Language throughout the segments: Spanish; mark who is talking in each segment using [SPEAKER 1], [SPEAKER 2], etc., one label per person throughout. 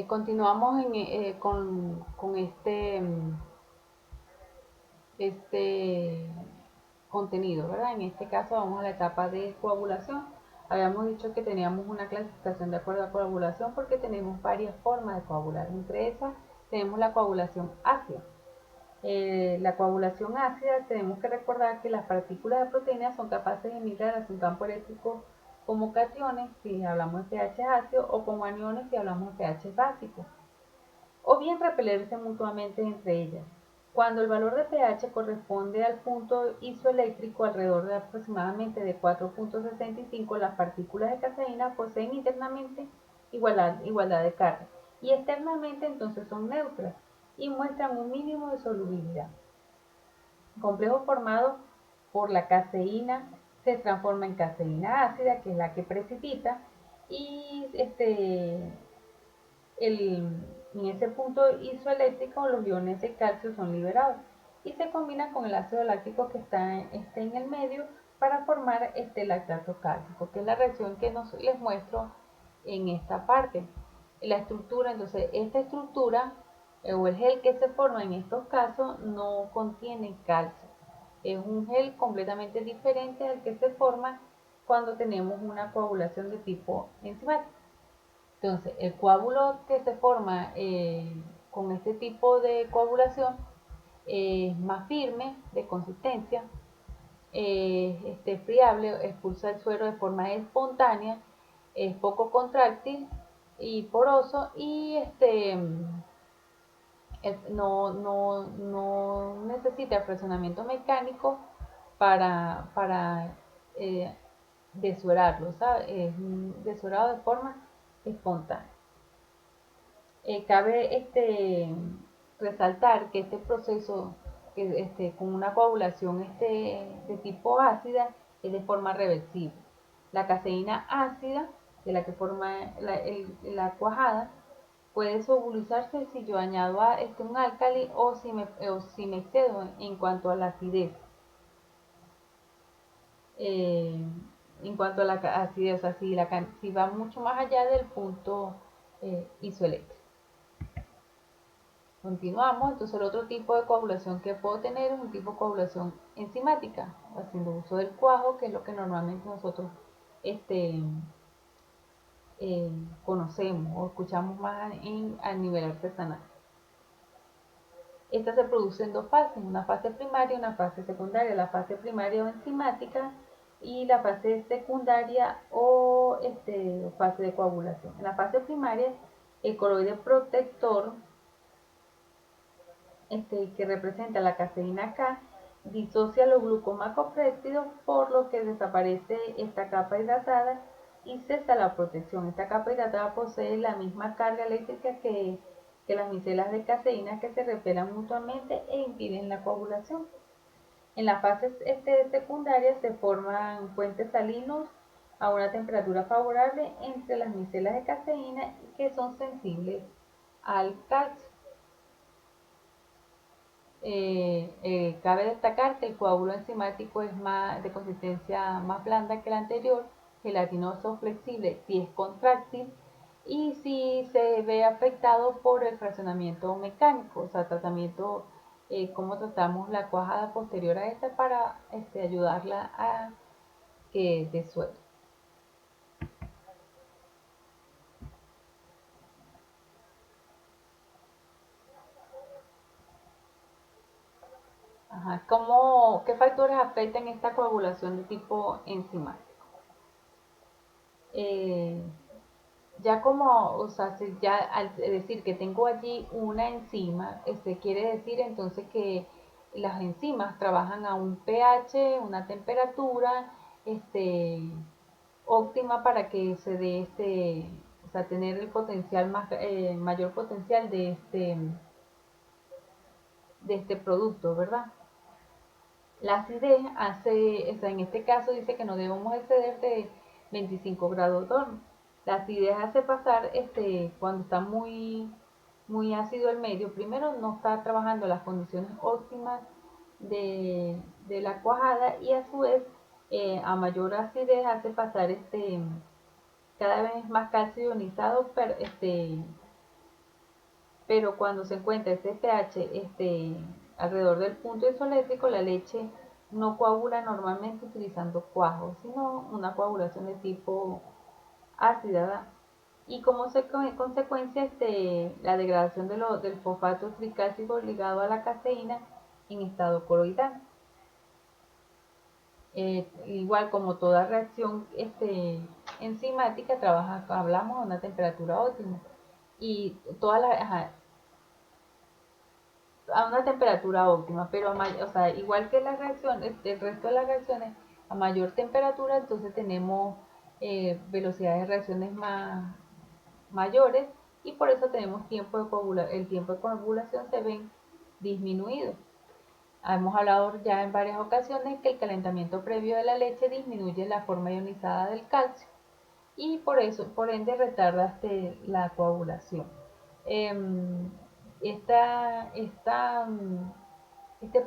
[SPEAKER 1] Continuamos con este contenido, ¿verdad? En este caso vamos a la etapa de coagulación. Habíamos dicho que teníamos una clasificación de acuerdo a coagulación porque tenemos varias formas de coagular. Entre esas tenemos la coagulación ácida. La coagulación ácida, tenemos que recordar que las partículas de proteínas son capaces de emigrar hacia un campo eléctrico como cationes si hablamos de pH ácido o como aniones si hablamos de pH básico, o bien repelerse mutuamente entre ellas. Cuando el valor de pH corresponde al punto isoeléctrico alrededor de aproximadamente de 4.65, las partículas de caseína poseen internamente igualdad de carga y externamente entonces son neutras y muestran un mínimo de solubilidad. El complejo formado por la caseína se transforma en caseína ácida, que es la que precipita, y en ese punto isoeléctrico los iones de calcio son liberados y se combinan con el ácido láctico que está en el medio para formar este lactato cálcico, que es la reacción que les muestro en esta parte. La estructura, entonces esta estructura o el gel que se forma en estos casos no contiene calcio. Es un gel completamente diferente al que se forma cuando tenemos una coagulación de tipo enzimático. Entonces, el coágulo que se forma con este tipo de coagulación es más firme de consistencia, friable, expulsa el suero de forma espontánea, es poco contráctil y poroso y no necesita presionamiento mecánico para desuerarlo, ¿sabes? Es desuerado de forma espontánea. Cabe resaltar que este proceso con una coagulación de tipo ácida es de forma reversible. La caseína ácida, de la que forma la cuajada, puede solubilizarse si yo añado un álcali o si me excedo en cuanto a la acidez. Eh, en cuanto a la acidez, o sea, si va mucho más allá del punto isoeléctrico. Continuamos, entonces el otro tipo de coagulación que puedo tener es un tipo de coagulación enzimática, haciendo uso del cuajo, que es lo que normalmente nosotros este, conocemos o escuchamos más a nivel artesanal. Esta se produce en dos fases, una fase primaria y una fase secundaria. La fase primaria o enzimática y la fase secundaria o fase de coagulación. En la fase primaria, el coloide protector que representa la caseína K, disocia los glucomacopéptidos, por lo que desaparece esta capa hidratada y cesa la protección. Esta capa hidratada posee la misma carga eléctrica que las micelas de caseína, que se repelan mutuamente e impiden la coagulación. En la fase secundaria se forman puentes salinos a una temperatura favorable entre las micelas de caseína que son sensibles al calcio. Cabe destacar que el coágulo enzimático es de consistencia más blanda que el anterior, gelatinoso flexible si es contráctil y si se ve afectado por el fraccionamiento mecánico, o sea, tratamiento, como tratamos la cuajada posterior a esta para ayudarla a que desuelva. ¿Qué factores afectan esta coagulación de tipo enzimático? Eh, Ya como, o sea, ya al decir que tengo allí una enzima, quiere decir entonces que las enzimas trabajan a un pH, una temperatura, óptima para que se dé o sea, tener el potencial mayor potencial de este producto, ¿verdad? La acidez hace, o sea, en este caso dice que no debemos exceder de 25 grados de horno. La acidez hace pasar, cuando está muy ácido el medio, primero no está trabajando las condiciones óptimas de la cuajada y a su vez a mayor acidez hace pasar cada vez más calcio ionizado pero cuando se encuentra ese pH alrededor del punto isoeléctrico, la leche no coagula normalmente utilizando cuajo, sino una coagulación de tipo ácida, ¿verdad? Y como consecuencia, la degradación del fosfato tricálcico ligado a la caseína en estado coloidal. Igual como toda reacción enzimática, hablamos a una temperatura óptima. Y a una temperatura óptima, pero o sea, igual que las reacciones, el resto de las reacciones, a mayor temperatura, entonces tenemos velocidades de reacciones mayores y por eso tenemos el tiempo de coagulación se ven disminuido. Hemos hablado ya en varias ocasiones que el calentamiento previo de la leche disminuye la forma ionizada del calcio y por ende retarda la coagulación. Eh, este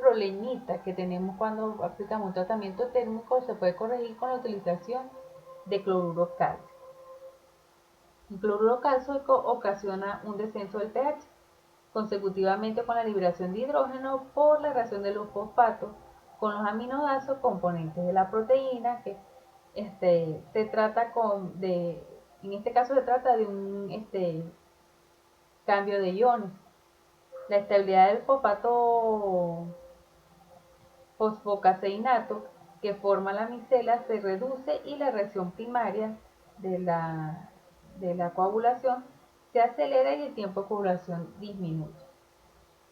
[SPEAKER 1] problemita que tenemos cuando aplicamos un tratamiento térmico se puede corregir con la utilización de cloruro cálcico. El cloruro cálcico ocasiona un descenso del pH consecutivamente con la liberación de hidrógeno por la reacción de los fosfatos con los aminoácidos componentes de la proteína que se trata en este caso se trata de un cambio de iones. La estabilidad del fosfato fosfocaseinato que forma la micela se reduce y la reacción primaria de la coagulación se acelera y el tiempo de coagulación disminuye.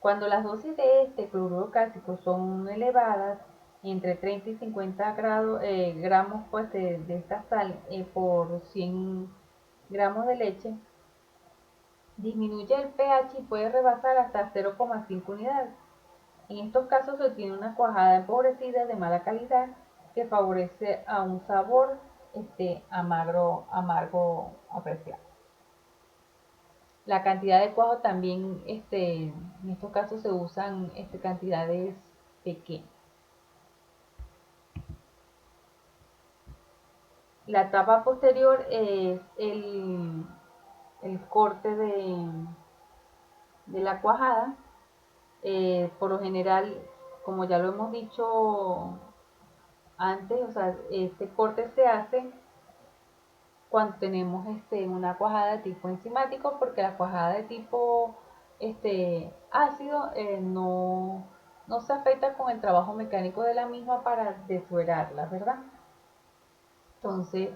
[SPEAKER 1] Cuando las dosis de este cloruro cálcico son elevadas, entre 30 y 50 gramos pues, de esta sal por 100 gramos de leche, disminuye el pH y puede rebasar hasta 0,5 unidades. En estos casos se obtiene una cuajada empobrecida de mala calidad que favorece a un sabor amargo apreciado. La cantidad de cuajo también, en estos casos se usan cantidades pequeñas. La etapa posterior es el corte de la cuajada. Por lo general, como ya lo hemos dicho antes, o sea, este corte se hace cuando tenemos una cuajada de tipo enzimático, porque la cuajada de tipo ácido no se afecta con el trabajo mecánico de la misma para desuerarla, ¿verdad? Entonces,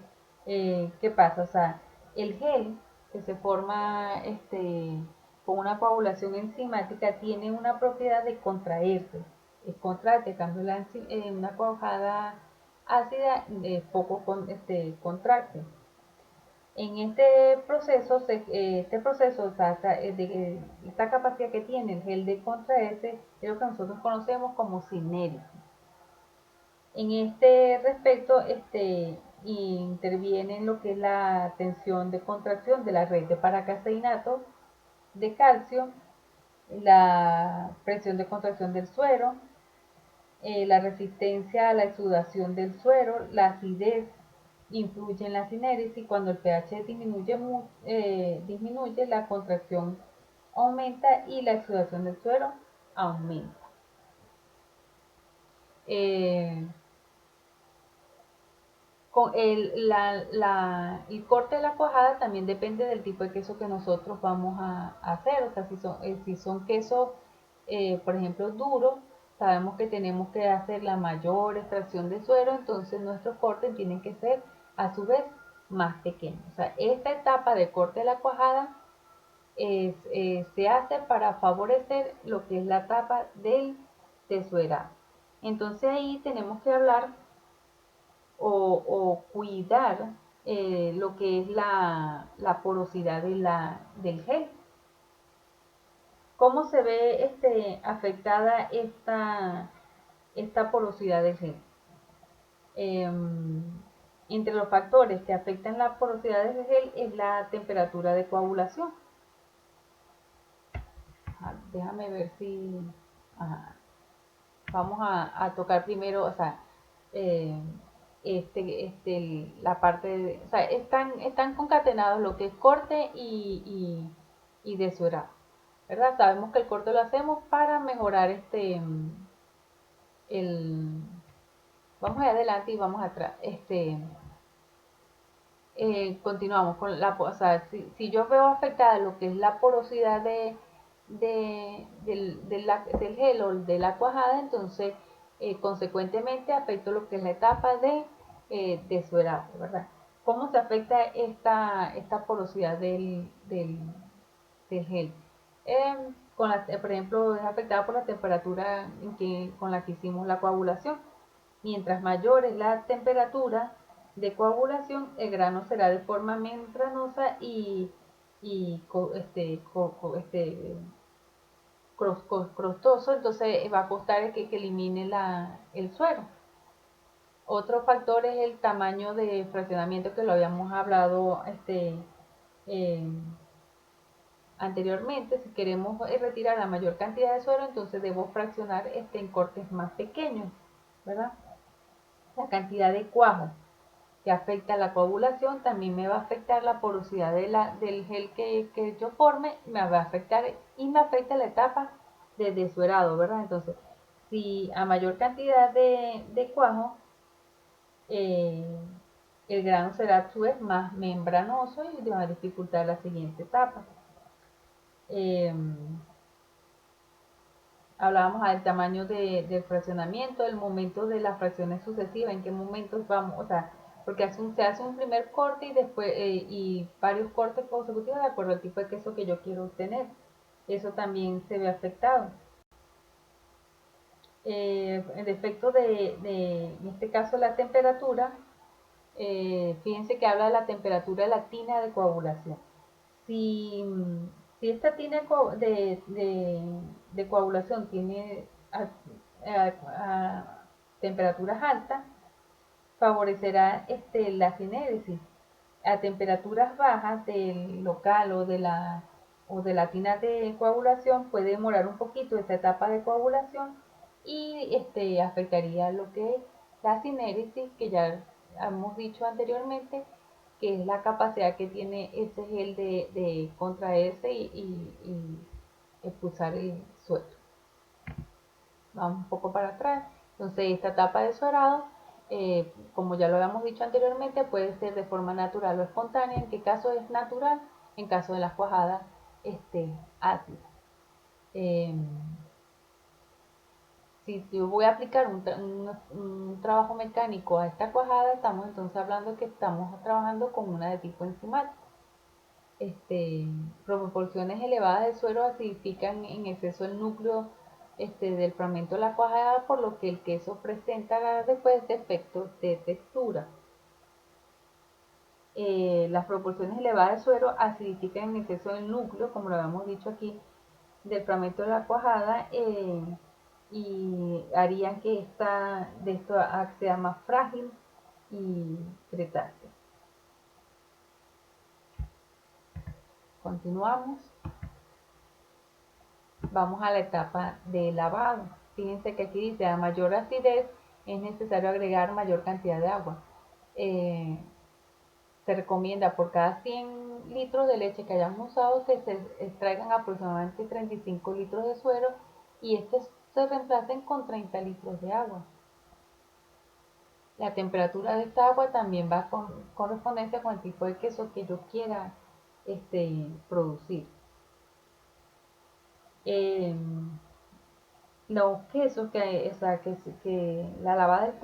[SPEAKER 1] ¿qué pasa? O sea, el gel que se forma con una coagulación enzimática tiene una propiedad de contraerse. Es contraerte, en cambio una cuajada ácida poco contracte. En este proceso, o sea, esta capacidad que tiene el gel de contraerse es lo que nosotros conocemos como cinéresis. En este respecto, interviene en lo que es la tensión de contracción de la red de paracaseinato de calcio, la presión de contracción del suero, la resistencia a la exudación del suero, la acidez influye en la cinéresis. Cuando el pH disminuye, la contracción aumenta y la exudación del suero aumenta. El corte de la cuajada también depende del tipo de queso que nosotros vamos a hacer. O sea, si son quesos, por ejemplo, duros, sabemos que tenemos que hacer la mayor extracción de suero, entonces nuestros cortes tienen que ser a su vez más pequeños. O sea, esta etapa de corte de la cuajada se hace para favorecer lo que es la etapa del desuerado. Entonces ahí tenemos que hablar o cuidar lo que es la porosidad del gel. ¿Cómo se ve afectada esta porosidad del gel? Entre los factores que afectan la porosidad del gel es la temperatura de coagulación. Déjame ver si... Vamos a tocar primero, o sea, eh, la parte de, o sea, están concatenados lo que es corte y desuerado. ¿verdad? Sabemos que el corte lo hacemos para mejorar el, vamos adelante y vamos atrás, continuamos con o sea, si yo veo afectada lo que es la porosidad del gel o de la cuajada, entonces consecuentemente afecto lo que es la etapa de suerado, ¿verdad? ¿Cómo se afecta esta porosidad del gel? Por ejemplo, es afectada por la temperatura con la que hicimos la coagulación. Mientras mayor es la temperatura de coagulación, el grano será de forma membranosa y crostoso, entonces va a costar que elimine el suero. Otro factor es el tamaño de fraccionamiento que lo habíamos hablado eh, anteriormente. Si queremos retirar la mayor cantidad de suero, entonces debo fraccionar en cortes más pequeños, ¿verdad? La cantidad de cuajo que afecta la coagulación también me va a afectar la porosidad del gel que yo forme, me va a afectar y me afecta la etapa de desuerado, ¿verdad? Entonces, si a mayor cantidad de cuajo, eh, el grano será a su vez más membranoso y va a dificultar la siguiente etapa. Eh, Hablábamos del tamaño del fraccionamiento, el momento de las fracciones sucesivas, en qué momentos vamos, o sea, porque se hace un primer corte y después y varios cortes consecutivos de acuerdo al tipo de queso que yo quiero obtener. Eso también se ve afectado. El efecto en este caso, la temperatura, fíjense que habla de la temperatura de la tina de coagulación. Si, si esta tina de coagulación tiene a temperaturas altas, favorecerá la cinéresis. A temperaturas bajas del local o de la tina de coagulación puede demorar un poquito esta etapa de coagulación y afectaría lo que es la cinéresis, que ya hemos dicho anteriormente, que es la capacidad que tiene ese gel de contraerse y expulsar el suero. Vamos un poco para atrás. Entonces, esta etapa de suerado, como ya lo habíamos dicho anteriormente, puede ser de forma natural o espontánea. ¿En qué caso es natural? En caso de las cuajadas ácidas. Eh, si yo voy a aplicar un trabajo mecánico a esta cuajada, estamos entonces hablando que estamos trabajando con una de tipo enzimático. Proporciones elevadas de suero acidifican en exceso el núcleo del fragmento de la cuajada, por lo que el queso presenta después defectos de textura. Las proporciones elevadas de suero acidifican en exceso el núcleo, como lo habíamos dicho aquí, del fragmento de la cuajada, y harían que de esto sea más frágil y cretáceo. Continuamos. Vamos a la etapa de lavado. Fíjense que aquí dice: a mayor acidez es necesario agregar mayor cantidad de agua. Se recomienda por cada 100 litros de leche que hayamos usado que se extraigan aproximadamente 35 litros de suero y estos se reemplacen con 30 litros de agua. La temperatura de esta agua también va con correspondencia con el tipo de queso que yo quiera producir. Eh, los quesos o sea, que la lavada del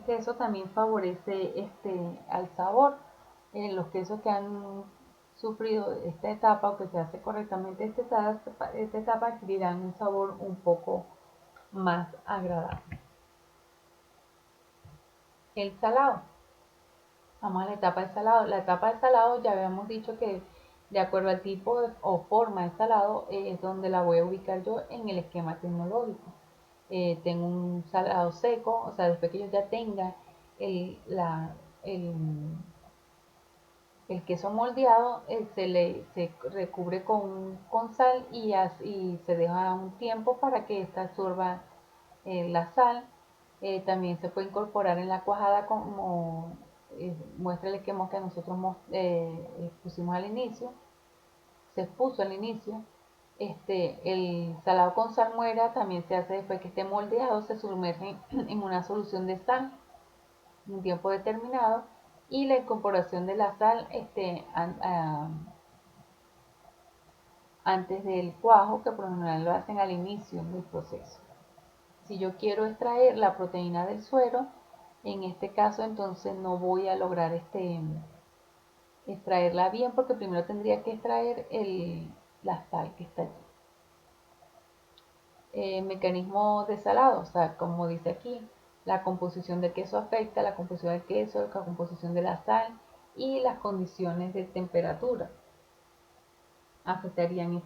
[SPEAKER 1] queso también favorece al sabor. Los quesos que han sufrido esta etapa o que se hace correctamente esta etapa adquirirán un sabor un poco más agradable. El salado. Vamos a la etapa del salado. La etapa del salado ya habíamos dicho que de acuerdo al tipo o forma de salado es donde la voy a ubicar yo en el esquema tecnológico. Tengo un salado seco, o sea, después que yo ya tenga el, el, el queso moldeado, se recubre con sal y se deja un tiempo para que ésta absorba la sal. También se puede incorporar en la cuajada como muestra el esquema que nosotros pusimos al inicio, se puso al inicio. El salado con salmuera también se hace después que esté moldeado, se sumerge en una solución de sal en un tiempo determinado y la incorporación de la sal antes del cuajo, que por lo general lo hacen al inicio del proceso. Si yo quiero extraer la proteína del suero, en este caso entonces no voy a lograr extraerla bien porque primero tendría que extraer la sal que está allí. Mecanismo de salado, o sea, como dice aquí, la composición del queso afecta la composición del queso, la composición de la sal y las condiciones de temperatura afectarían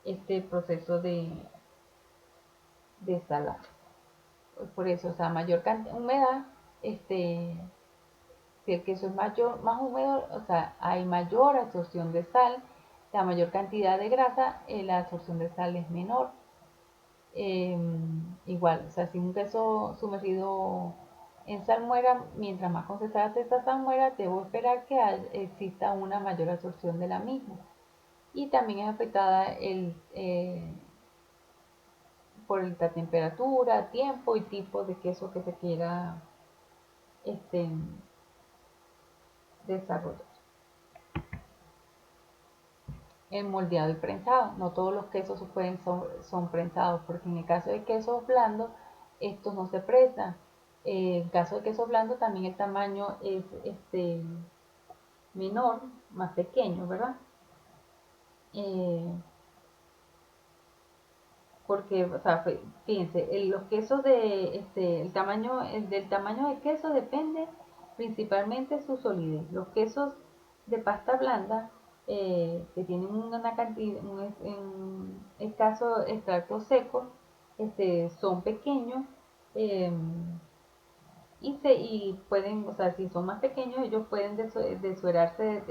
[SPEAKER 1] este proceso de salar. Por eso, o sea, mayor humedad, si el queso es más húmedo, o sea, hay mayor absorción de sal, la mayor cantidad de grasa, la absorción de sal es menor. Igual, o sea, si un queso sumergido en salmuera, mientras más concentrada esté esta salmuera, debo esperar que exista una mayor absorción de la misma. Y también es afectada por la temperatura, tiempo y tipo de queso que se quiera este, desarrollar. El moldeado y prensado. No todos los quesos son prensados, porque en el caso de quesos blandos, estos no se prensan. En el caso de quesos blandos, también el tamaño es menor, más pequeño, ¿verdad? Eh, Porque, o sea, fíjense, los quesos del tamaño del queso depende principalmente su solidez. Los quesos de pasta blanda que tienen una cantidad, un escaso extracto seco, son pequeños eh, y pueden, o sea, si son más pequeños, ellos pueden desuerarse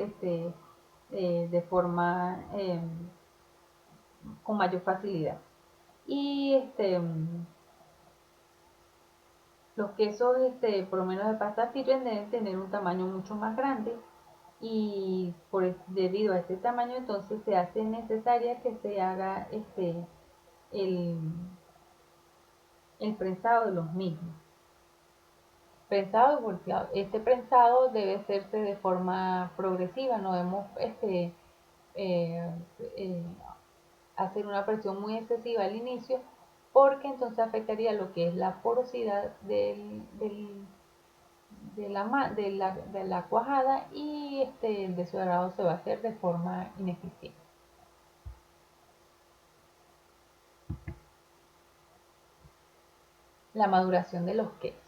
[SPEAKER 1] de forma con mayor facilidad. Y los quesos, por lo menos de pasta firme, deben tener un tamaño mucho más grande y debido a este tamaño entonces se hace necesaria que se haga el, el prensado de los mismos. Prensado y volteado. Este prensado debe hacerse de forma progresiva, no debemos eh, eh, hacer una presión muy excesiva al inicio porque entonces afectaría lo que es la porosidad de la cuajada y el deshebrado se va a hacer de forma ineficiente. La maduración de los quesos.